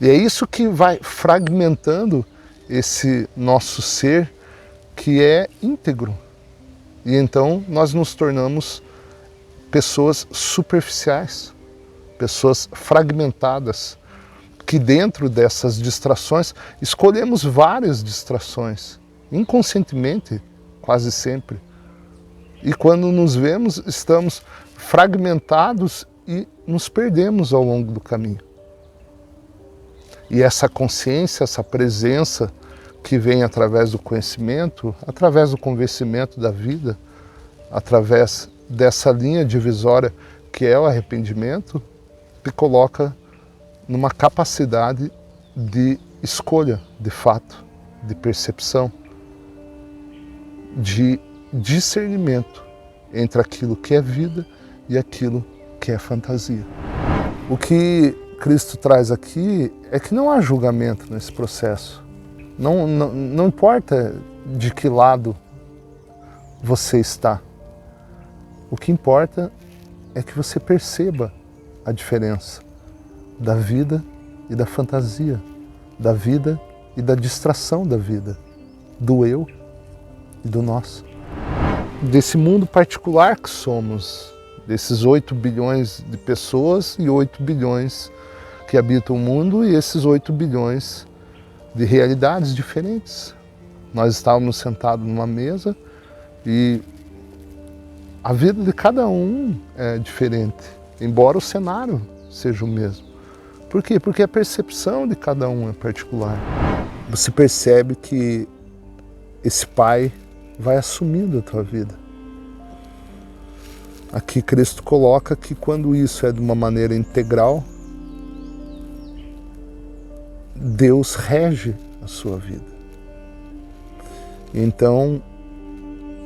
E é isso que vai fragmentando esse nosso ser que é íntegro. E então nós nos tornamos pessoas superficiais, pessoas fragmentadas, que dentro dessas distrações escolhemos várias distrações, inconscientemente, quase sempre. E quando nos vemos, estamos fragmentados e nos perdemos ao longo do caminho. E essa consciência, essa presença que vem através do conhecimento, através do convencimento da vida, através dessa linha divisória que é o arrependimento, te coloca numa capacidade de escolha, de fato, de percepção, de discernimento entre aquilo que é vida e aquilo que é fantasia. O que Cristo traz aqui é que não há julgamento nesse processo. Não importa de que lado você está. O que importa é que você perceba a diferença da vida e da fantasia, da vida e da distração da vida, do eu e do nós. Desse mundo particular que somos, desses 8 bilhões de pessoas e 8 bilhões que habitam o mundo e esses 8 bilhões de realidades diferentes. Nós estávamos sentados numa mesa e a vida de cada um é diferente, embora o cenário seja o mesmo. Por quê? Porque a percepção de cada um é particular. Você percebe que esse Pai vai assumindo a tua vida. Aqui Cristo coloca que quando isso é de uma maneira integral, Deus rege a sua vida. Então,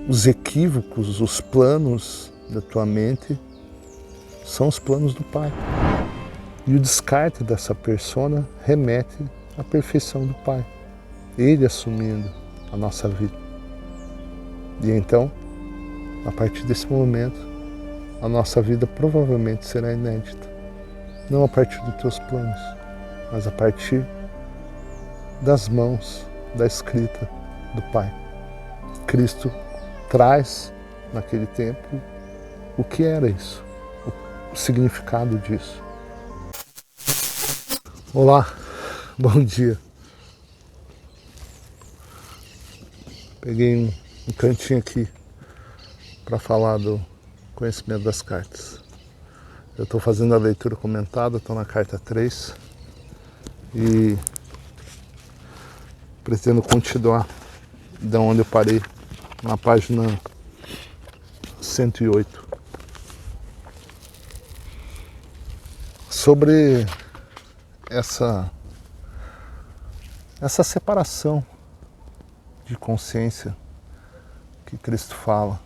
os equívocos, os planos da tua mente são os planos do Pai. E o descarte dessa persona remete à perfeição do Pai. Ele assumindo a nossa vida. E então, a partir desse momento, a nossa vida provavelmente será inédita. Não a partir dos teus planos, mas a partir das mãos da escrita do Pai. Cristo traz, naquele tempo, o que era isso, o significado disso. Olá, bom dia. Peguei um cantinho aqui para falar do conhecimento das cartas. Eu estou fazendo a leitura comentada, estou na carta 3 e pretendo continuar de onde eu parei, na página 108. Sobre essa separação de consciência que Cristo fala.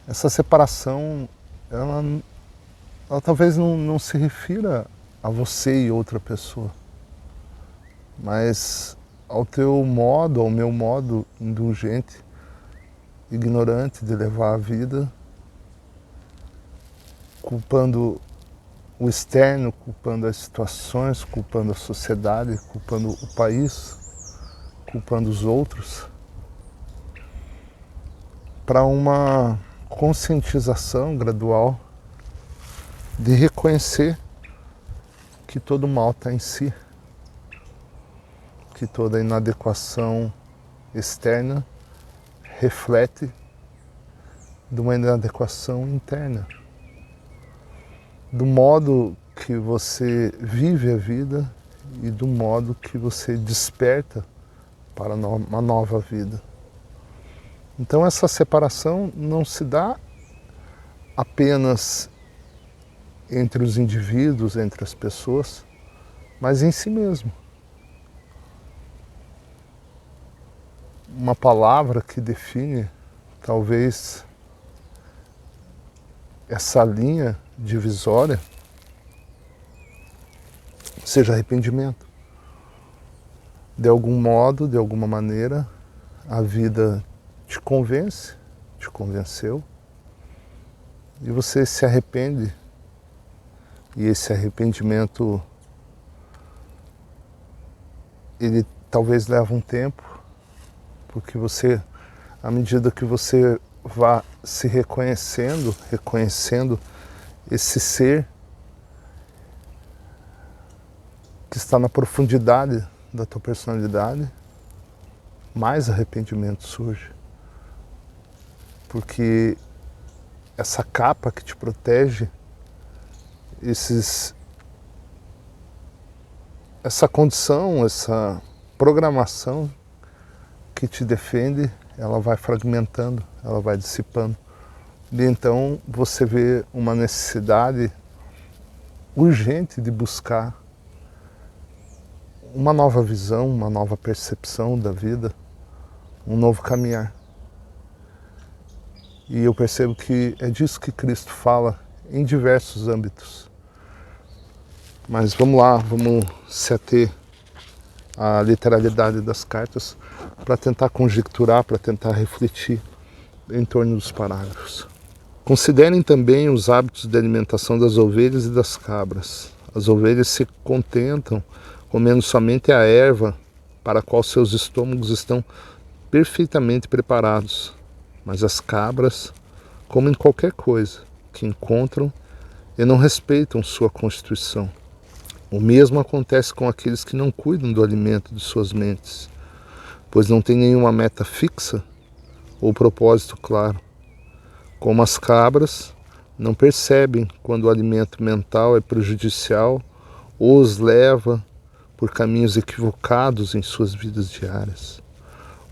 Essa separação, ela talvez não se refira a você e outra pessoa, mas ao teu modo, ao meu modo indulgente, ignorante de levar a vida, culpando o externo, culpando as situações, culpando a sociedade, culpando o país, culpando os outros, para uma conscientização gradual de reconhecer que todo mal está em si, que toda inadequação externa reflete de uma inadequação interna, do modo que você vive a vida e do modo que você desperta para uma nova vida. Então essa separação não se dá apenas entre os indivíduos, entre as pessoas, mas em si mesmo. Uma palavra que define, talvez, essa linha divisória seja arrependimento. De algum modo, de alguma maneira, a vida te convence, te convenceu, e você se arrepende, e esse arrependimento ele talvez leve um tempo, porque você, à medida que você vá se reconhecendo esse ser que está na profundidade da tua personalidade, mais arrependimento surge. Porque essa capa que te protege, essa condição, essa programação que te defende, ela vai fragmentando, ela vai dissipando. E então você vê uma necessidade urgente de buscar uma nova visão, uma nova percepção da vida, um novo caminhar. E eu percebo que é disso que Cristo fala em diversos âmbitos. Mas vamos lá, vamos se ater à literalidade das cartas para tentar conjecturar, para tentar refletir em torno dos parágrafos. Considerem também os hábitos de alimentação das ovelhas e das cabras. As ovelhas se contentam comendo somente a erva para a qual seus estômagos estão perfeitamente preparados, mas as cabras comem qualquer coisa que encontram e não respeitam sua constituição. O mesmo acontece com aqueles que não cuidam do alimento de suas mentes, pois não têm nenhuma meta fixa ou propósito claro. Como as cabras, não percebem quando o alimento mental é prejudicial ou os leva por caminhos equivocados em suas vidas diárias,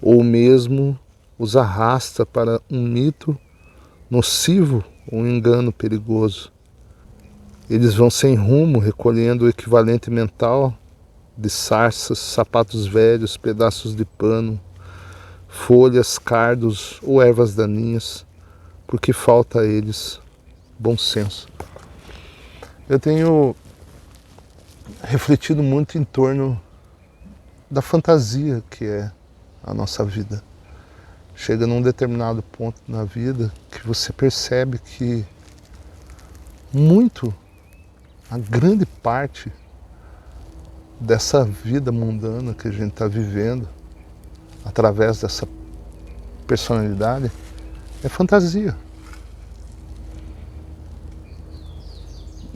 ou mesmo os arrasta para um mito nocivo ou um engano perigoso. Eles vão sem rumo, recolhendo o equivalente mental de sarças, sapatos velhos, pedaços de pano, folhas, cardos ou ervas daninhas, porque falta a eles bom senso. Eu tenho refletido muito em torno da fantasia que é a nossa vida. Chega num determinado ponto na vida que você percebe que a grande parte dessa vida mundana que a gente está vivendo, através dessa personalidade, é fantasia.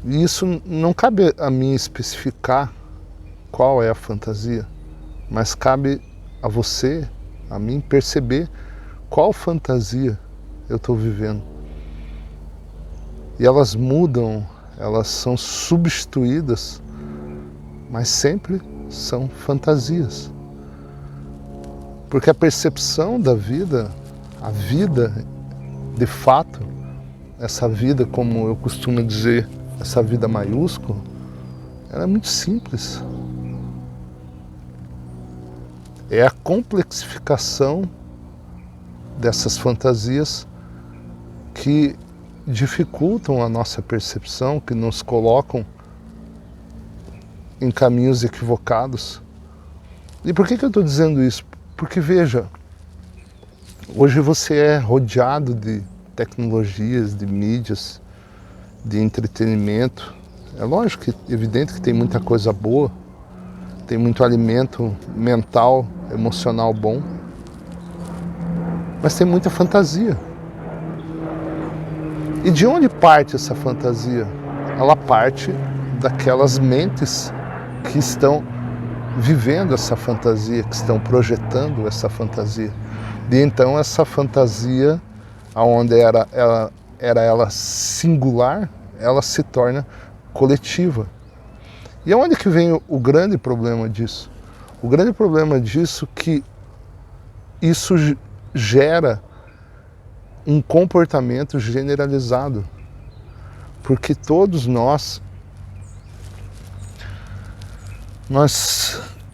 E isso não cabe a mim especificar qual é a fantasia, mas cabe a você, a mim, perceber qual fantasia eu estou vivendo. E elas mudam, elas são substituídas, mas sempre são fantasias. Porque a percepção da vida, a vida de fato, essa vida, como eu costumo dizer, essa vida maiúscula, ela é muito simples. É a complexificação dessas fantasias que dificultam a nossa percepção, que nos colocam em caminhos equivocados. E por que eu estou dizendo isso? Porque, veja, hoje você é rodeado de tecnologias, de mídias, de entretenimento. É lógico que, evidente que tem muita coisa boa, tem muito alimento mental, emocional bom, mas tem muita fantasia. E de onde parte essa fantasia? Ela parte daquelas mentes que estão vivendo essa fantasia, que estão projetando essa fantasia. E então essa fantasia, onde era ela singular, ela se torna coletiva. E aonde que vem o grande problema disso? O grande problema disso é que isso gera um comportamento generalizado. Porque todos nós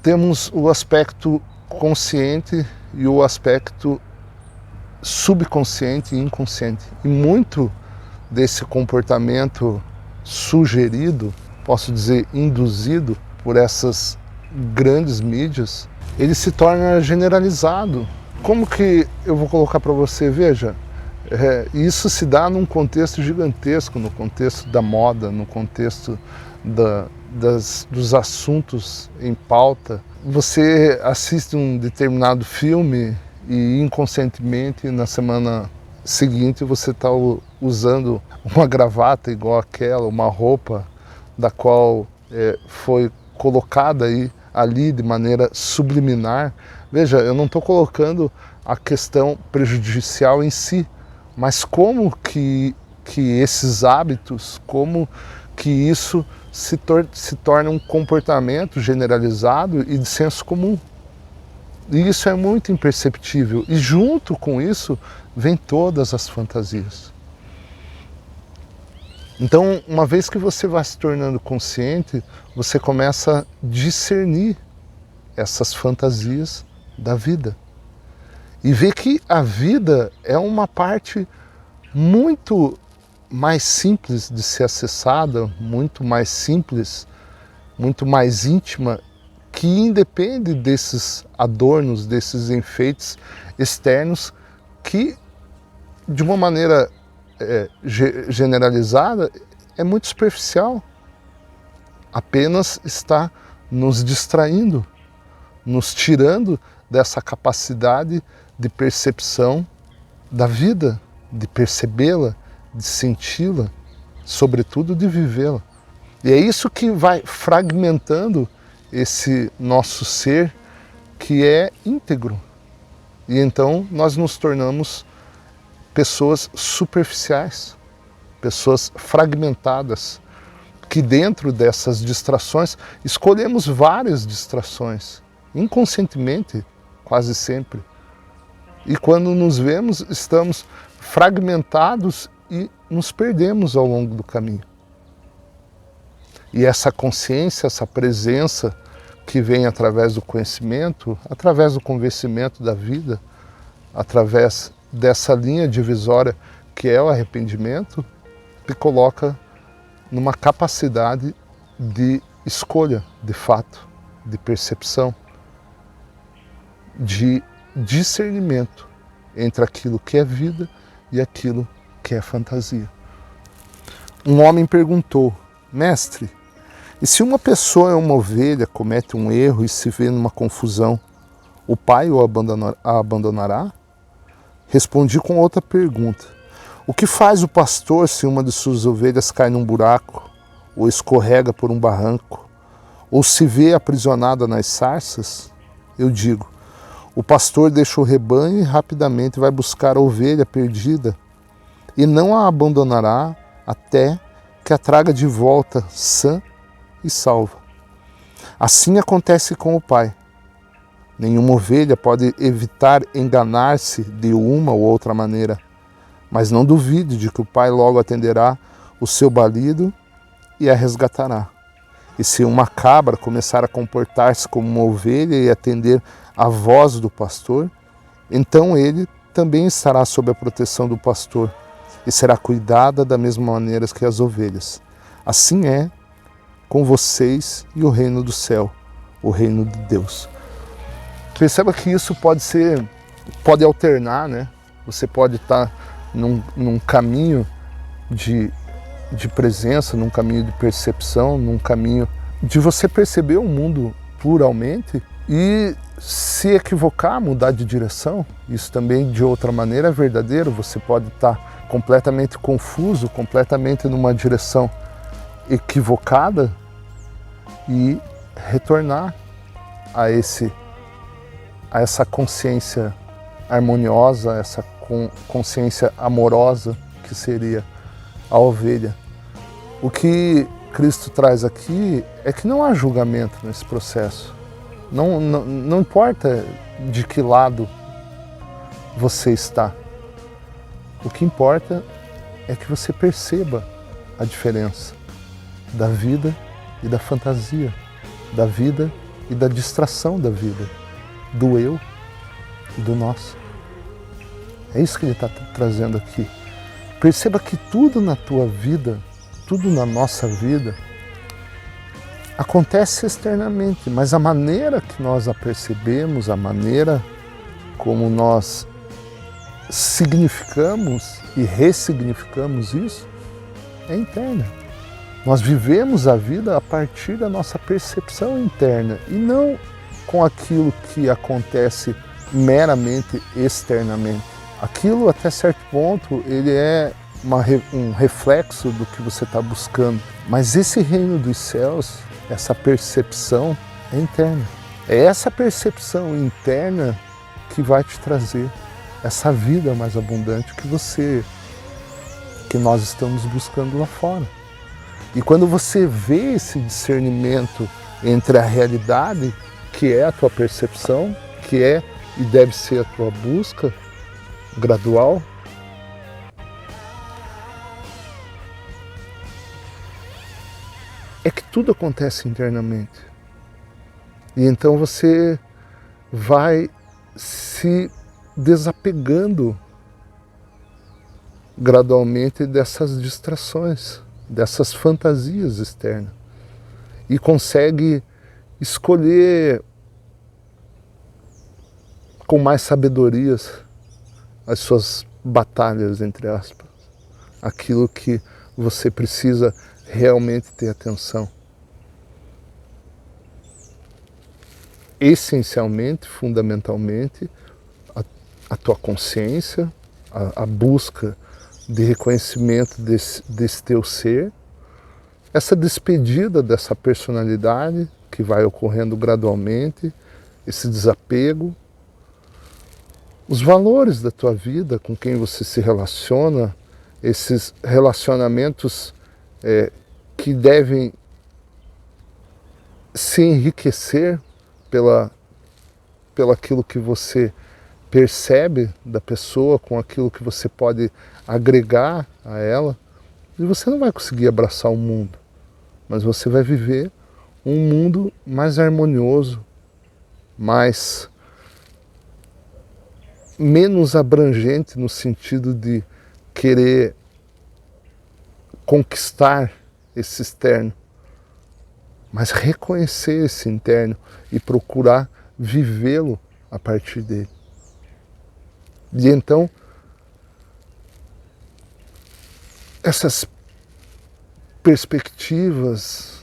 temos o aspecto consciente e o aspecto subconsciente e inconsciente. E muito desse comportamento sugerido, posso dizer induzido por essas grandes mídias, ele se torna generalizado. Como que eu vou colocar para você? Veja, isso se dá num contexto gigantesco, no contexto da moda, no contexto dos assuntos em pauta você assiste um determinado filme e inconscientemente na semana seguinte você está usando uma gravata igual aquela, uma roupa da qual foi colocada ali de maneira subliminar. Veja, eu não estou colocando a questão prejudicial em si, mas como que esses hábitos, como que isso se torna um comportamento generalizado e de senso comum. E isso é muito imperceptível. E junto com isso, vem todas as fantasias. Então, uma vez que você vai se tornando consciente, você começa a discernir essas fantasias da vida. E ver que a vida é uma parte muito mais simples de ser acessada, muito mais simples, muito mais íntima, que independe desses adornos, desses enfeites externos que, de uma maneira generalizada, é muito superficial. Apenas está nos distraindo, nos tirando dessa capacidade de percepção da vida, de percebê-la, de senti-la, sobretudo de vivê-la. E é isso que vai fragmentando esse nosso ser que é íntegro. E então nós nos tornamos pessoas superficiais, pessoas fragmentadas, que dentro dessas distrações escolhemos várias distrações, inconscientemente, quase sempre. E quando nos vemos, estamos fragmentados e nos perdemos ao longo do caminho. E essa consciência, essa presença que vem através do conhecimento, através do convencimento da vida, através dessa linha divisória que é o arrependimento, te coloca numa capacidade de escolha, de fato, de percepção, de discernimento entre aquilo que é vida e aquilo que é fantasia. Um homem perguntou: mestre, e se uma pessoa é uma ovelha, comete um erro e se vê numa confusão, o pai o abandonará? Respondi com outra pergunta: o que faz o pastor se uma de suas ovelhas cai num buraco, ou escorrega por um barranco, ou se vê aprisionada nas sarças? Eu digo: o pastor deixa o rebanho e rapidamente vai buscar a ovelha perdida, e não a abandonará até que a traga de volta sã e salva. Assim acontece com o Pai. Nenhuma ovelha pode evitar enganar-se de uma ou outra maneira, mas não duvide de que o Pai logo atenderá o seu balido e a resgatará. E se uma cabra começar a comportar-se como uma ovelha e atender à voz do pastor, então ele também estará sob a proteção do pastor e será cuidada da mesma maneira que as ovelhas. Assim é com vocês e o reino do céu, o reino de Deus. Perceba que isso pode alternar, né? Você pode estar num caminho de presença, num caminho de percepção, num caminho de você perceber o mundo pluralmente e se equivocar, mudar de direção. Isso também, de outra maneira, é verdadeiro. Você pode estar completamente confuso, completamente numa direção equivocada e retornar a essa consciência harmoniosa, essa consciência amorosa que seria a ovelha. O que Cristo traz aqui é que não há julgamento nesse processo. Não importa de que lado você está. O que importa é que você perceba a diferença da vida e da fantasia, da vida e da distração da vida, do eu e do nós. É isso que ele está trazendo aqui. Perceba que tudo na tua vida, tudo na nossa vida, acontece externamente, mas a maneira que nós a percebemos, a maneira como nós significamos e ressignificamos isso, é interna. Nós vivemos a vida a partir da nossa percepção interna e não com aquilo que acontece meramente externamente. Aquilo, até certo ponto, ele é um reflexo do que você está buscando. Mas esse reino dos céus, essa percepção é interna. É essa percepção interna que vai te trazer essa vida mais abundante que nós estamos buscando lá fora. E quando você vê esse discernimento entre a realidade, que é a tua percepção, que é e deve ser a tua busca gradual, é que tudo acontece internamente. E então você vai se desapegando gradualmente dessas distrações, dessas fantasias externas. E consegue escolher com mais sabedorias as suas batalhas, entre aspas. Aquilo que você precisa realmente ter atenção. Essencialmente, fundamentalmente, a tua consciência, a busca de reconhecimento desse teu ser, essa despedida dessa personalidade que vai ocorrendo gradualmente, esse desapego, os valores da tua vida, com quem você se relaciona, esses relacionamentos que devem se enriquecer pelo aquilo que você percebe da pessoa, com aquilo que você pode agregar a ela. E você não vai conseguir abraçar o mundo, mas você vai viver um mundo mais harmonioso, menos abrangente no sentido de querer conquistar esse externo, mas reconhecer esse interno e procurar vivê-lo a partir dele. E então, essas perspectivas,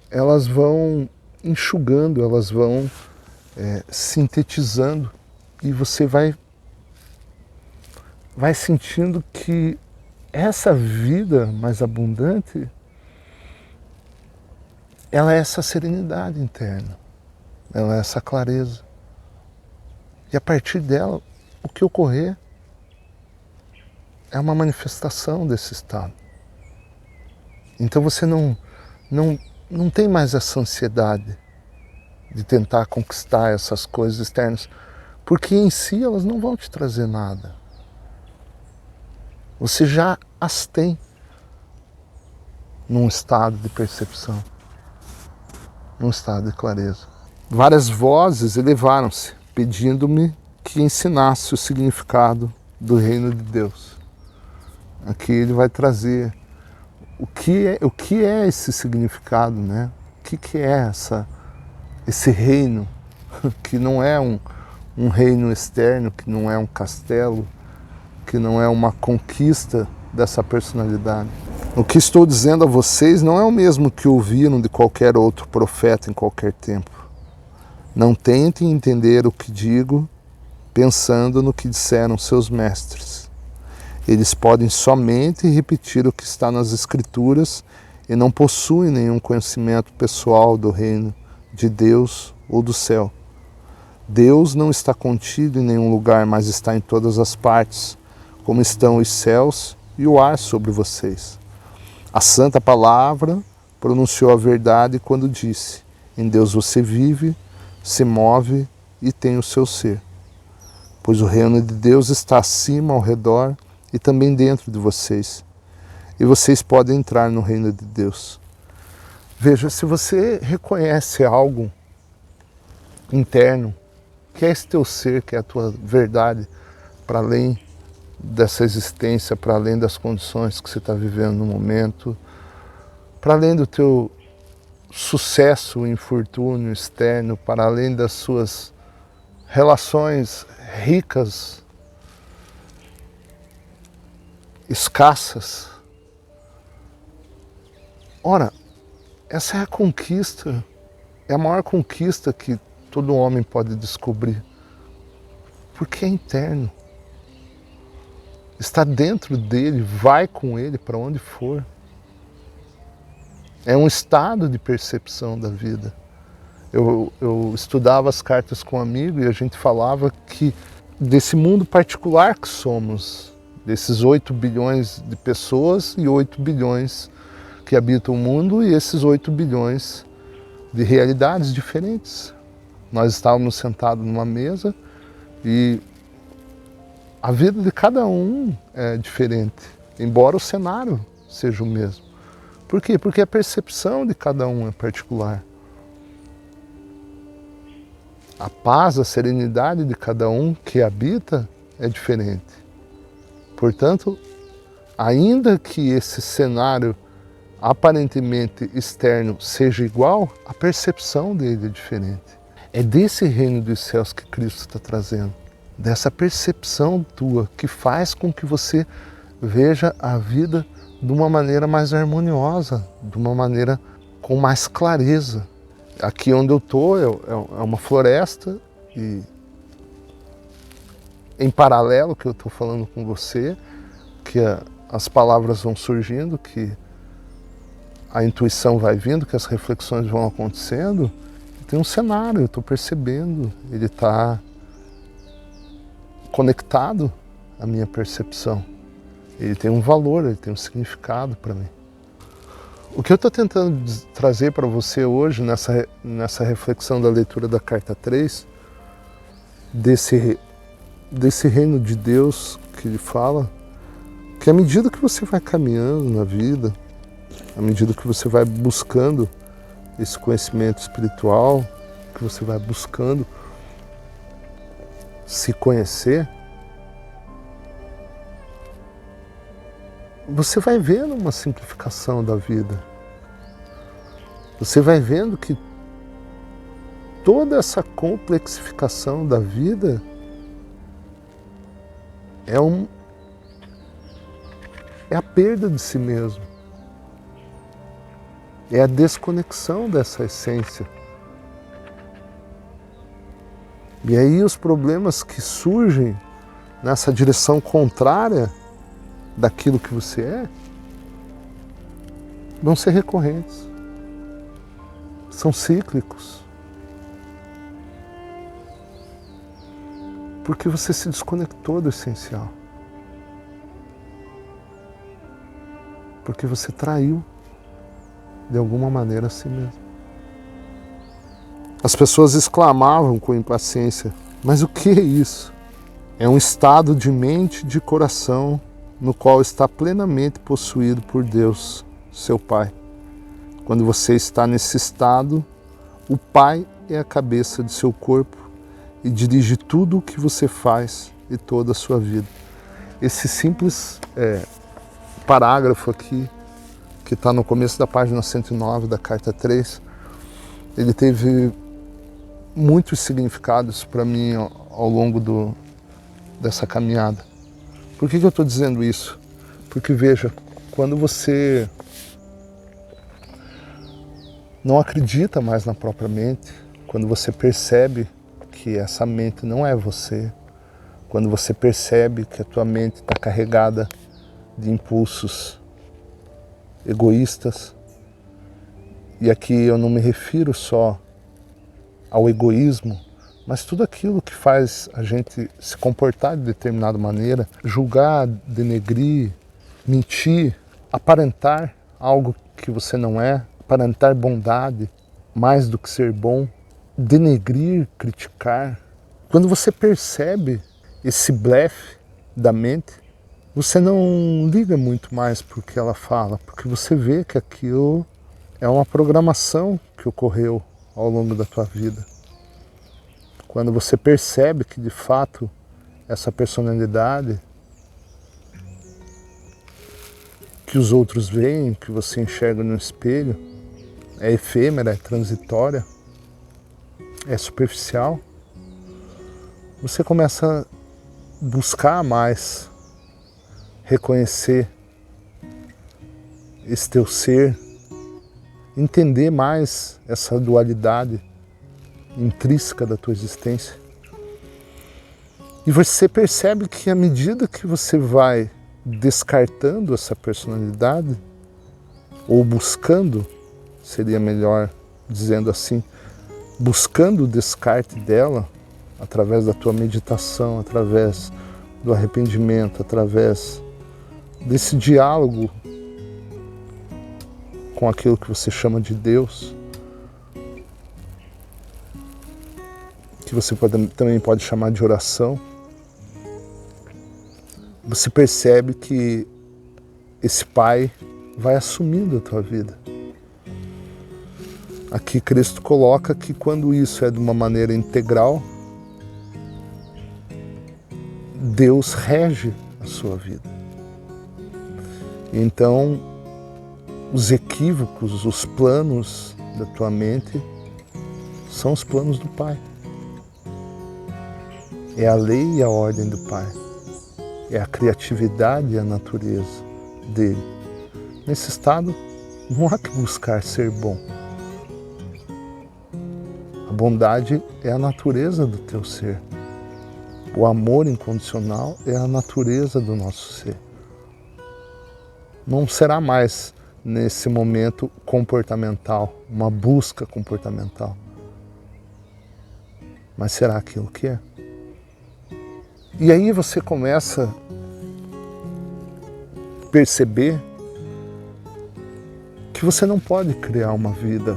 elas vão enxugando, elas vão sintetizando, e você vai sentindo que essa vida mais abundante, ela é essa serenidade interna, ela é essa clareza. E a partir dela, o que ocorrer é uma manifestação desse estado. Então você não tem mais essa ansiedade de tentar conquistar essas coisas externas, porque em si elas não vão te trazer nada. Você já as tem num estado de percepção, num estado de clareza. Várias vozes elevaram-se, pedindo-me que ensinasse o significado do reino de Deus. Aqui ele vai trazer o que é esse significado, né? O que é esse reino, que não é um reino externo, que não é um castelo, que não é uma conquista dessa personalidade. O que estou dizendo a vocês não é o mesmo que ouviram de qualquer outro profeta em qualquer tempo. Não tentem entender o que digo pensando no que disseram seus mestres. Eles podem somente repetir o que está nas Escrituras e não possuem nenhum conhecimento pessoal do reino de Deus ou do céu. Deus não está contido em nenhum lugar, mas está em todas as partes, como estão os céus e o ar sobre vocês. A Santa Palavra pronunciou a verdade quando disse: em Deus você vive, se move e tem o seu ser. Pois o reino de Deus está acima, ao redor e também dentro de vocês. E vocês podem entrar no reino de Deus. Veja, se você reconhece algo interno, que é esse teu ser, que é a tua verdade, para além dessa existência, para além das condições que você está vivendo no momento, para além do teu sucesso, infortúnio externo, para além das suas relações ricas, escassas. Ora, essa é a conquista, é a maior conquista que todo homem pode descobrir. Porque é interno. Está dentro dele, vai com ele para onde for. É um estado de percepção da vida. Eu estudava as cartas com um amigo e a gente falava que desse mundo particular que somos, desses 8 bilhões de pessoas e 8 bilhões que habitam o mundo e esses 8 bilhões de realidades diferentes. Nós estávamos sentados numa mesa e a vida de cada um é diferente, embora o cenário seja o mesmo. Por quê? Porque a percepção de cada um é particular. A paz, a serenidade de cada um que habita é diferente. Portanto, ainda que esse cenário aparentemente externo seja igual, a percepção dele é diferente. É desse reino dos céus que Cristo está trazendo. Dessa percepção tua que faz com que você veja a vida de uma maneira mais harmoniosa, de uma maneira com mais clareza. Aqui onde eu estou é uma floresta e em paralelo que eu estou falando com você, que as palavras vão surgindo, que a intuição vai vindo, que as reflexões vão acontecendo, tem um cenário, eu estou percebendo, ele está conectado à minha percepção. Ele tem um valor, ele tem um significado para mim. O que eu estou tentando trazer para você hoje, nessa reflexão da leitura da carta 3, desse reino de Deus que ele fala, que à medida que você vai caminhando na vida, à medida que você vai buscando esse conhecimento espiritual, que você vai buscando se conhecer, você vai vendo uma simplificação da vida. Você vai vendo que toda essa complexificação da vida é a perda de si mesmo. É a desconexão dessa essência. E aí os problemas que surgem nessa direção contrária daquilo que você é, vão ser recorrentes. São cíclicos. Porque você se desconectou do essencial. Porque você traiu, de alguma maneira, a si mesmo. As pessoas exclamavam com impaciência, mas o que é isso? É um estado de mente e de coração no qual está plenamente possuído por Deus, seu Pai. Quando você está nesse estado, o Pai é a cabeça de seu corpo e dirige tudo o que você faz e toda a sua vida. Esse simples parágrafo aqui, que está no começo da página 109 da carta 3, ele teve muitos significados para mim ao longo dessa caminhada. Por que eu estou dizendo isso? Porque veja, quando você não acredita mais na própria mente, quando você percebe que essa mente não é você, quando você percebe que a tua mente está carregada de impulsos egoístas, e aqui eu não me refiro só ao egoísmo, mas tudo aquilo que faz a gente se comportar de determinada maneira, julgar, denegrir, mentir, aparentar algo que você não é, aparentar bondade mais do que ser bom, denegrir, criticar. Quando você percebe esse blefe da mente, você não liga muito mais para o que ela fala, porque você vê que aquilo é uma programação que ocorreu ao longo da tua vida. Quando você percebe que de fato essa personalidade que os outros veem, que você enxerga no espelho, é efêmera, é transitória, é superficial, você começa a buscar mais reconhecer esse teu ser, entender mais essa dualidade intrínseca da tua existência. E você percebe que à medida que você vai descartando essa personalidade, ou buscando, seria melhor dizendo assim, buscando o descarte dela, através da tua meditação, através do arrependimento, através desse diálogo com aquilo que você chama de Deus, que você também pode chamar de oração, você percebe que esse Pai vai assumindo a tua vida. Aqui Cristo coloca que quando isso é de uma maneira integral, Deus rege a sua vida. Então, os equívocos, os planos da tua mente são os planos do Pai. É a lei e a ordem do Pai. É a criatividade e a natureza dele. Nesse estado, não há que buscar ser bom. A bondade é a natureza do teu ser. O amor incondicional é a natureza do nosso ser. Não será mais, nesse momento, comportamental, uma busca comportamental. Mas será aquilo que é. E aí você começa a perceber que você não pode criar uma vida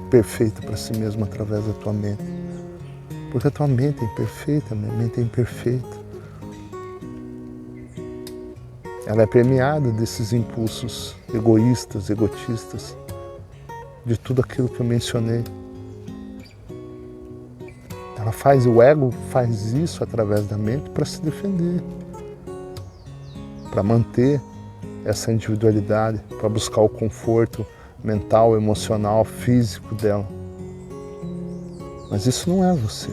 perfeita para si mesmo através da tua mente. Porque a tua mente é imperfeita, a minha mente é imperfeita. Ela é permeada desses impulsos egoístas, egotistas, de tudo aquilo que eu mencionei. O ego faz isso através da mente para se defender, para manter essa individualidade, para buscar o conforto mental, emocional, físico dela. Mas isso não é você.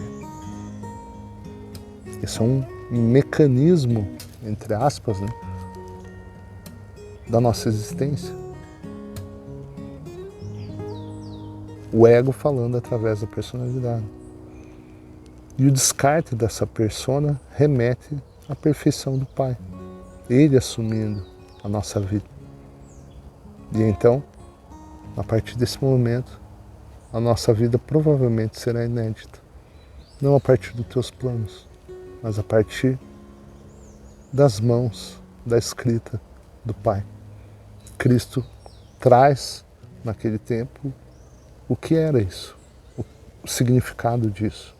Isso é um mecanismo, entre aspas, né, da nossa existência. O ego falando através da personalidade. E o descarte dessa persona remete à perfeição do Pai. Ele assumindo a nossa vida. E então, a partir desse momento, a nossa vida provavelmente será inédita. Não a partir dos teus planos, mas a partir das mãos, da escrita do Pai. Cristo traz, naquele tempo, o que era isso, o significado disso.